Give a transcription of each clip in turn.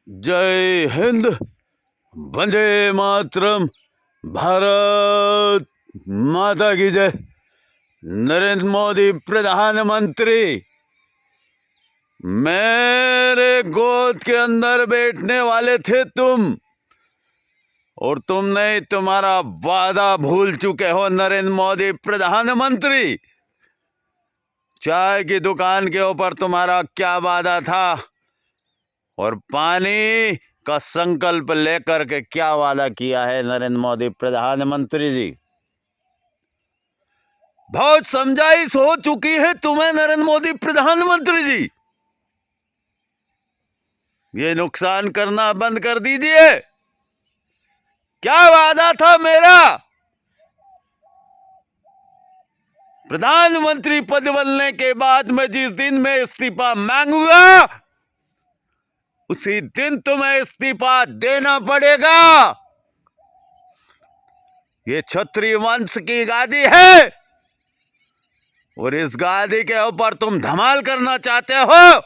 जय हिंद, वंदे मातरम, भारत माता की जय। नरेंद्र मोदी प्रधानमंत्री, मेरे गोद के अंदर बैठने वाले थे तुम, और तुमने तुम्हारा वादा भूल चुके हो। नरेंद्र मोदी प्रधानमंत्री, चाय की दुकान के ऊपर तुम्हारा क्या वादा था, और पानी का संकल्प लेकर के क्या वादा किया है नरेंद्र मोदी प्रधानमंत्री जी। बहुत समझाइश हो चुकी है तुम्हें नरेंद्र मोदी प्रधानमंत्री जी। ये नुकसान करना बंद कर दीजिए। क्या वादा था मेरा? प्रधानमंत्री पद बनने के बाद मैं जिस दिन में इस्तीफा मांगूंगा, उसी दिन तुम्हें इस्तीफा देना पड़ेगा। ये क्षत्रिय वंश की गादी है, और इस गादी के ऊपर तुम धमाल करना चाहते हो।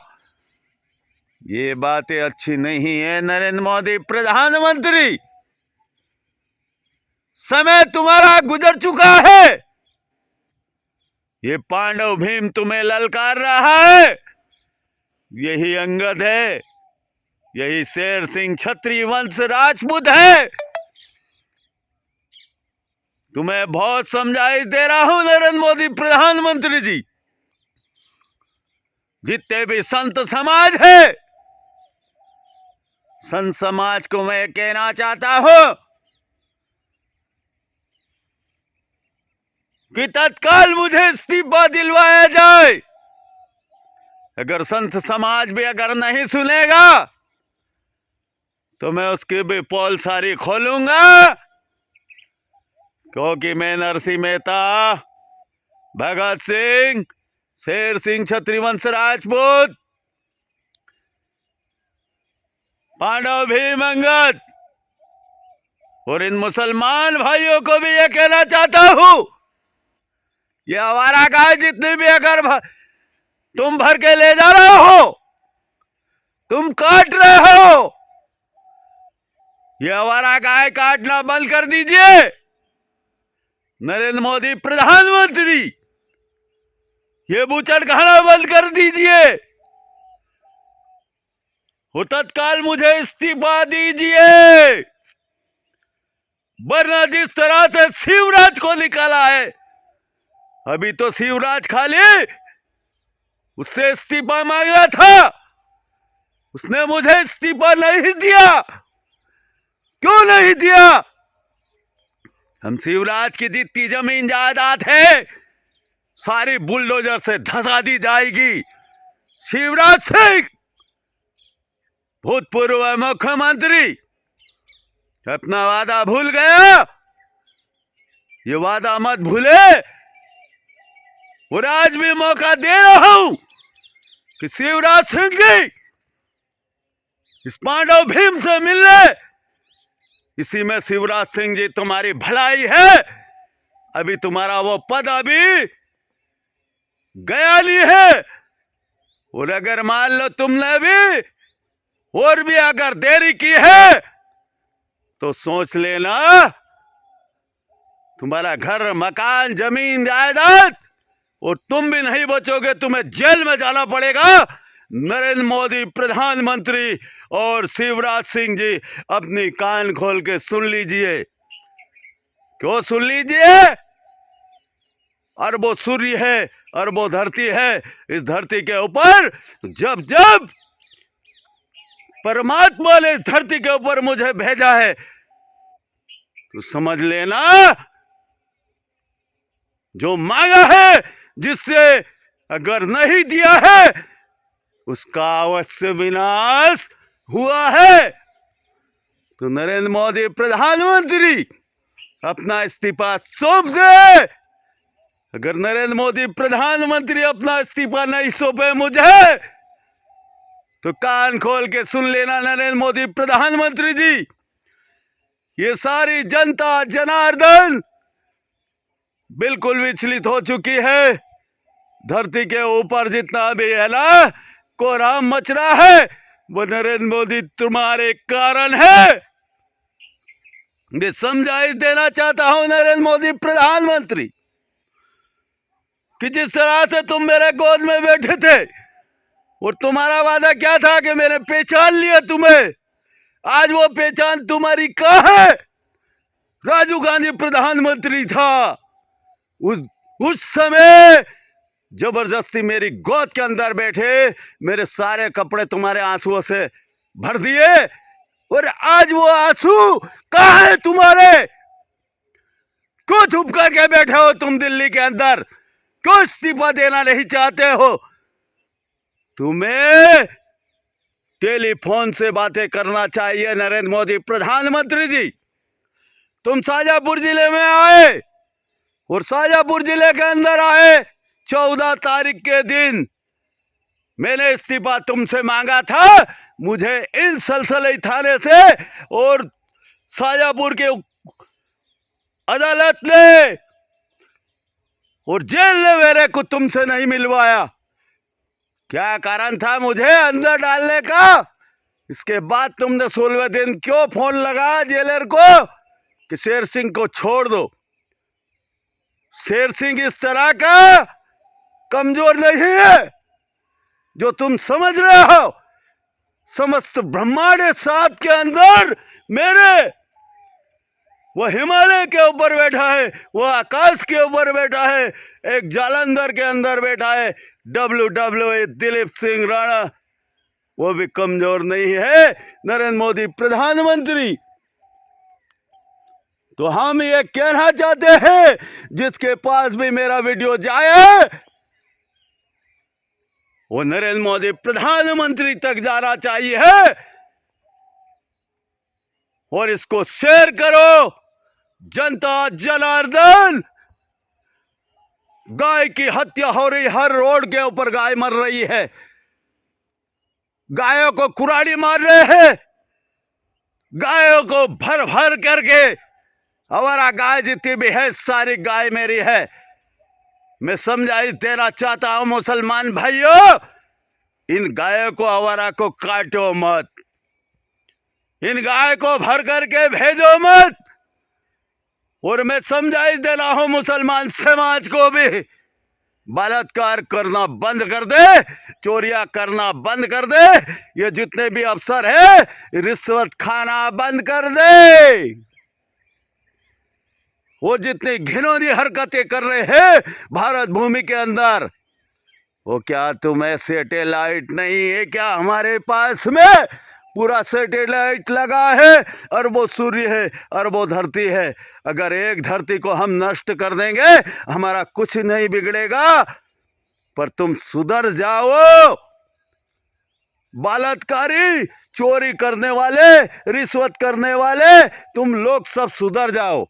ये बातें अच्छी नहीं है नरेंद्र मोदी प्रधानमंत्री। समय तुम्हारा गुजर चुका है। ये पांडव भीम तुम्हें ललकार रहा है। यही अंगद है, यही शेर सिंह क्षत्रिय वंश राजपूत है। तुम्हें बहुत समझाइश दे रहा हूं नरेंद्र मोदी प्रधानमंत्री जी। जितने भी संत समाज है, संत समाज को मैं कहना चाहता हूं कि तत्काल मुझे इस्तीफा दिलवाया जाए। अगर संत समाज भी अगर नहीं सुनेगा, तो मैं उसकी भी पोल सारी खोलूंगा। क्योंकि मैं नरसिंह मेहता, भगत सिंह, शेर सिंह क्षत्रिय वंश राजपूत, पांडव भीम अंगद, और इन मुसलमान भाइयों को भी ये कहना चाहता हूं, ये आवारा गाय जितनी भी अगर तुम भर के ले जा रहे हो, तुम काट रहे हो, ये आवारा गाय काटना बंद कर दीजिए। नरेंद्र मोदी प्रधानमंत्री, ये बूचड़ खाना बंद कर दीजिए। वो तत्काल मुझे इस्तीफा दीजिए, वरना जिस तरह से शिवराज को निकाला है, अभी तो शिवराज खाली उससे इस्तीफा मांगा था, उसने मुझे इस्तीफा नहीं दिया। क्यों नहीं दिया? हम शिवराज की जितनी जमीन जायदाद है, सारी बुलडोजर से धसा दी जाएगी। शिवराज सिंह, भूतपूर्व मुख्यमंत्री, अपना वादा भूल गया। ये वादा मत भूले, और आज भी मौका दे रहा हूं कि शिवराज सिंह जी इस पांडव भीम से मिल ले। इसी में शिवराज सिंह जी तुम्हारी भलाई है। अभी तुम्हारा वो पद अभी गया नहीं है, और अगर मान लो तुमने भी और भी अगर देरी की है, तो सोच लेना, तुम्हारा घर, मकान, जमीन, जायदाद, और तुम भी नहीं बचोगे, तुम्हें जेल में जाना पड़ेगा। नरेंद्र मोदी प्रधानमंत्री और शिवराज सिंह जी, अपनी कान खोल के सुन लीजिए। क्यों सुन लीजिए? अरबों सूर्य है, अरबों धरती है। इस धरती के ऊपर जब जब परमात्मा ने इस धरती के ऊपर मुझे भेजा है, तो समझ लेना, जो मांगा है, जिससे अगर नहीं दिया है, उसका अवश्य विनाश हुआ है। तो नरेंद्र मोदी प्रधानमंत्री अपना इस्तीफा सौंप दे। अगर नरेंद्र मोदी प्रधानमंत्री अपना इस्तीफा नहीं सौंपे मुझे, तो कान खोल के सुन लेना नरेंद्र मोदी प्रधानमंत्री जी। ये सारी जनता जनार्दन बिल्कुल विचलित हो चुकी है। धरती के ऊपर जितना भी है ना कोहराम मच रहा है, वो नरेंद्र मोदी तुम्हारे कारण है। मैं समझाइश देना चाहता हूं नरेंद्र मोदी प्रधानमंत्री कि जिस तरह से तुम मेरे गोद में बैठे थे और तुम्हारा वादा क्या था कि मैंने पहचान लिया तुम्हें, आज वो पहचान तुम्हारी कहाँ है? राजीव गांधी प्रधानमंत्री था, उस समय जबरदस्ती मेरी गोद के अंदर बैठे, मेरे सारे कपड़े तुम्हारे आंसुओं से भर दिए, और आज वो आंसू कहाँ है तुम्हारे? क्यों चुप करके बैठे हो तुम दिल्ली के अंदर? क्यों इस्तीफा देना नहीं चाहते हो? तुम्हें टेलीफोन से बातें करना चाहिए नरेंद्र मोदी प्रधानमंत्री जी। तुम शाजापुर जिले में आए और शाजापुर जिले के अंदर आए 14 तारीख के दिन मैंने इस्तीफा तुमसे मांगा था। मुझे इन सलसलाई थाने से और शाजापुर के अदालत ने और जेल ने मेरे को तुमसे नहीं मिलवाया। क्या कारण था मुझे अंदर डालने का? इसके बाद तुमने 16वें दिन क्यों फोन लगा जेलर को कि शेर सिंह को छोड़ दो? शेर सिंह इस तरह का कमजोर नहीं है जो तुम समझ रहे हो। समस्त ब्रह्मांड सात के अंदर मेरे, वो हिमालय के ऊपर बैठा है, वो आकाश के ऊपर बैठा है, एक जालंधर के अंदर बैठा है WWE दिलीप सिंह राणा, वो भी कमजोर नहीं है नरेंद्र मोदी प्रधानमंत्री। तो हम ये कहना चाहते हैं, जिसके पास भी मेरा वीडियो जाए वो नरेंद्र मोदी प्रधानमंत्री तक जाना चाहिए और इसको शेयर करो। जनता जनार्दन, गाय की हत्या हो रही, हर रोड के ऊपर गाय मर रही है, गायों को कुराड़ी मार रहे हैं, गायों को भर भर करके, हमारा गाय जितनी भी है सारी गाय मेरी है। मैं समझाइश देना चाहता हूं मुसलमान भाइयों, इन गायों को, आवारा को काटो मत, इन गाय को भर करके भेजो मत। और मैं समझाइश दे रहा हूं मुसलमान समाज को भी, बलात्कार करना बंद कर दे, चोरियां करना बंद कर दे, ये जितने भी अफसर है रिश्वत खाना बंद कर दे। वो जितनी घिनौनी हरकतें कर रहे हैं भारत भूमि के अंदर, वो क्या तुम्हें सैटेलाइट नहीं है क्या? हमारे पास में पूरा सैटेलाइट लगा है, अरबों सूर्य है, अरबों धरती है। अगर एक धरती को हम नष्ट कर देंगे हमारा कुछ नहीं बिगड़ेगा, पर तुम सुधर जाओ। बलात्कारी, चोरी करने वाले, रिश्वत करने वाले, तुम लोग सब सुधर जाओ,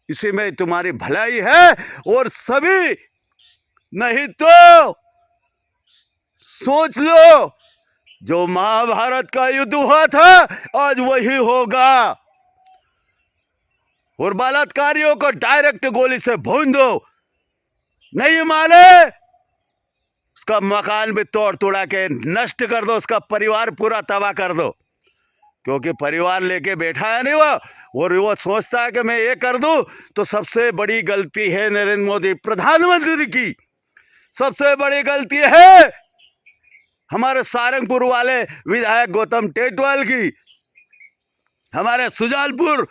इसी में तुम्हारी भलाई है। और सभी, नहीं तो सोच लो, जो महाभारत का युद्ध हुआ था आज वही होगा। और बलात्कारियों को डायरेक्ट गोली से भून दो, नहीं माने उसका मकान भी तोड़ तोड़ा के नष्ट कर दो, उसका परिवार पूरा तबाह कर दो, क्योंकि परिवार लेके बैठा है नहीं वो, और वो सोचता है कि मैं ये कर दूं। तो सबसे बड़ी गलती है नरेंद्र मोदी प्रधानमंत्री की, सबसे बड़ी गलती है हमारे सारंगपुर वाले विधायक गौतम टेटवाल की, हमारे सुजालपुर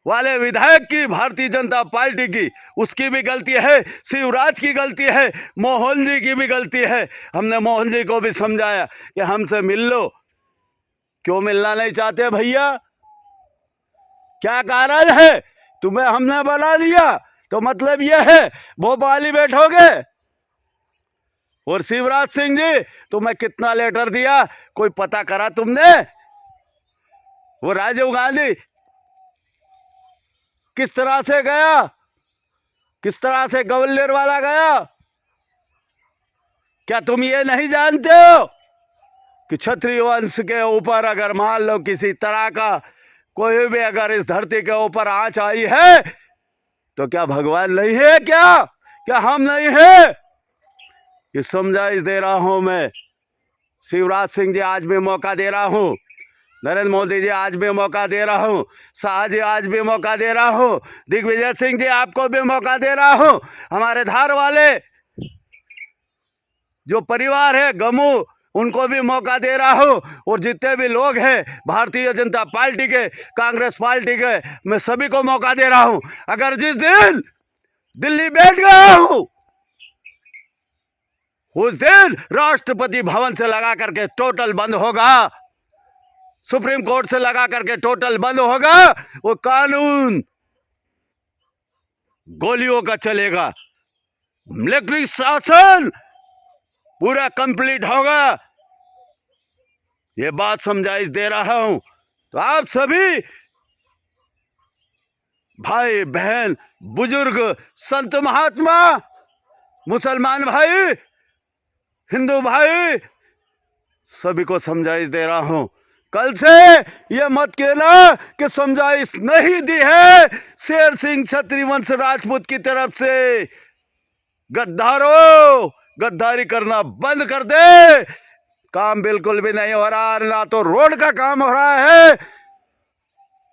वाले विधायक की, भारतीय जनता पार्टी की, उसकी भी गलती है, शिवराज की गलती है, मोहन जी की भी गलती है। हमने मोहन जी को भी समझाया कि हमसे मिल लो। क्यों मिलना नहीं चाहते भैया? क्या कारण है? तुम्हें हमने बना दिया तो मतलब यह है भोपाल ही बैठोगे। और शिवराज सिंह जी, तुम्हें कितना लेटर दिया कोई पता करा तुमने? वो राजीव गांधी किस तरह से गया, किस तरह से ग्वालियर वाला गया? क्या तुम ये नहीं जानते हो कि क्षत्रिय वंश के ऊपर अगर मान लो किसी तरह का कोई भी अगर इस धरती के ऊपर आंच आई है तो क्या भगवान नहीं है? क्या हम नहीं है? ये समझाइश दे रहा हूं मैं। शिवराज सिंह जी आज भी मौका दे रहा हूँ, नरेंद्र मोदी जी आज भी मौका दे रहा हूँ, शाह जी आज भी मौका दे रहा हूँ, दिग्विजय सिंह जी आपको भी मौका दे रहा हूँ, हमारे धार वाले जो परिवार है गमू उनको भी मौका दे रहा हूँ, और जितने भी लोग हैं भारतीय जनता पार्टी के, कांग्रेस पार्टी के, मैं सभी को मौका दे रहा हूँ। अगर जिस दिन दिल्ली बैठ गया हूँ उस दिन राष्ट्रपति भवन से लगा करके टोटल बंद होगा, सुप्रीम कोर्ट से लगा करके टोटल बंद होगा, वो कानून गोलियों का चलेगा, मिलिट्री शासन पूरा कंप्लीट होगा। ये बात समझाइश दे रहा हूं। तो आप सभी भाई बहन, बुजुर्ग, संत महात्मा, मुसलमान भाई, हिंदू भाई, सभी को समझाइश दे रहा हूं। कल से ये मत कहना कि समझाइश नहीं दी है शेर सिंह क्षत्रिय वंश राजपूत की तरफ से। गद्दारों, गद्दारी करना बंद कर दे। काम बिल्कुल भी नहीं हो रहा, ना तो रोड का काम हो रहा है।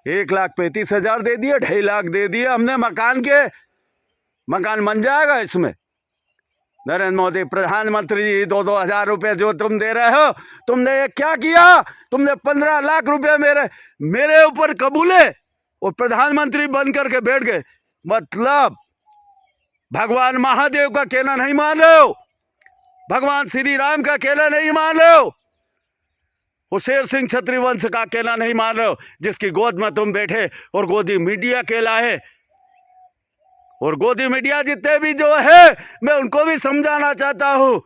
1,35,000 दे दिए, 2.5 लाख दे दिए हमने मकान के, मकान बन जाएगा इसमें। नरेंद्र मोदी प्रधानमंत्री जी 2-2 हजार रुपए जो तुम दे रहे हो, तुमने ये क्या किया? तुमने 15 लाख रुपए मेरे ऊपर कबूले और प्रधानमंत्री बन करके बैठ गए। मतलब भगवान महादेव का कहना नहीं मान रहे हो, भगवान श्री राम का कहना नहीं मान रहे हो, शेर सिंह क्षत्रिय वंश का कहना नहीं मान रहे हो, जिसकी गोद में तुम बैठे और गोदी मीडिया कहलाए। और गोदी मीडिया जितने भी जो है, मैं उनको भी समझाना चाहता हूं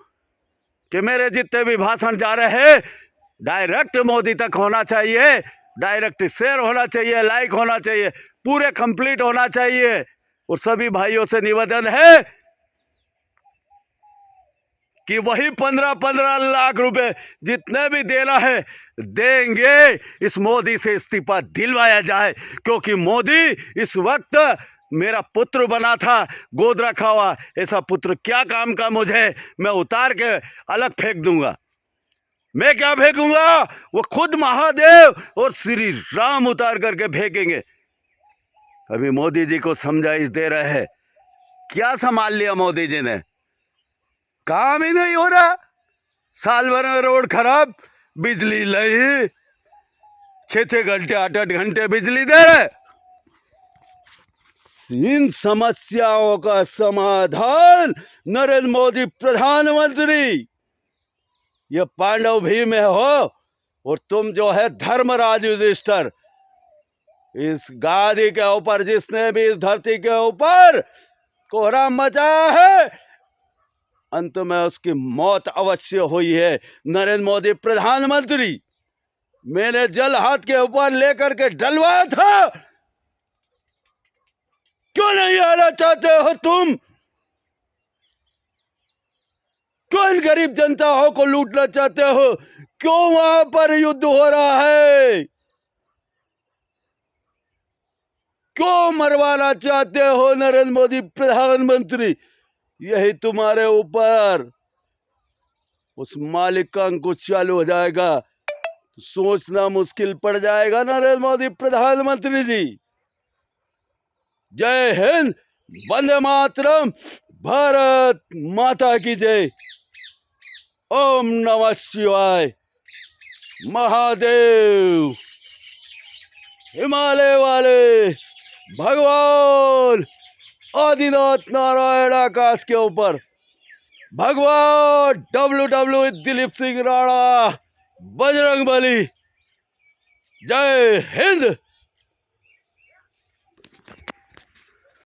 कि मेरे जितने भी भाषण जा रहे हैं डायरेक्ट मोदी तक होना चाहिए, डायरेक्ट शेयर होना चाहिए, लाइक होना चाहिए, पूरे कंप्लीट होना चाहिए। और सभी भाइयों से निवेदन है कि वही 15-15 लाख रुपए जितने भी देना है देंगे, इस मोदी से इस्तीफा दिलवाया जाए। क्योंकि मोदी इस वक्त मेरा पुत्र बना था, गोद रखा हुआ, ऐसा पुत्र क्या काम का मुझे, मैं उतार के अलग फेंक दूंगा। मैं क्या फेंकूंगा? वो खुद महादेव और श्री राम उतार करके फेंकेंगे। अभी मोदी जी को समझाइश दे रहे हैं, क्या संभाल लिया मोदी जी ने? काम ही नहीं हो रहा, साल भर में रोड खराब, बिजली नहीं, 6-6 घंटे 8-8 घंटे बिजली दे रहे। इन समस्याओं का समाधान नरेंद्र मोदी प्रधानमंत्री, ये पांडव भी में हो और तुम जो है धर्मराज युधिष्ठिर, इस गादी के ऊपर जिसने भी इस धरती के ऊपर कोहराम मचाया है, अंत में उसकी मौत अवश्य हुई है। नरेंद्र मोदी प्रधानमंत्री, मैंने जल हाथ के ऊपर लेकर के डलवाया था, क्यों नहीं आना चाहते हो तुम? क्यों इन गरीब जनताओं को लूटना चाहते हो? क्यों वहां पर युद्ध हो रहा है? क्यों मरवाना चाहते हो नरेंद्र मोदी प्रधानमंत्री? यही तुम्हारे ऊपर उस मालिक का अंकुश चालू हो जाएगा, तो सोचना मुश्किल पड़ जाएगा नरेंद्र मोदी प्रधानमंत्री जी। जय हिंद, वंदे मातरम, भारत माता की जय, ओम नमः शिवाय, महादेव, हिमालय वाले भगवान आदिनाथ नारायण आकाश के ऊपर, भगवान WWE दिलीप सिंह राणा बजरंग बली। जय हिंद।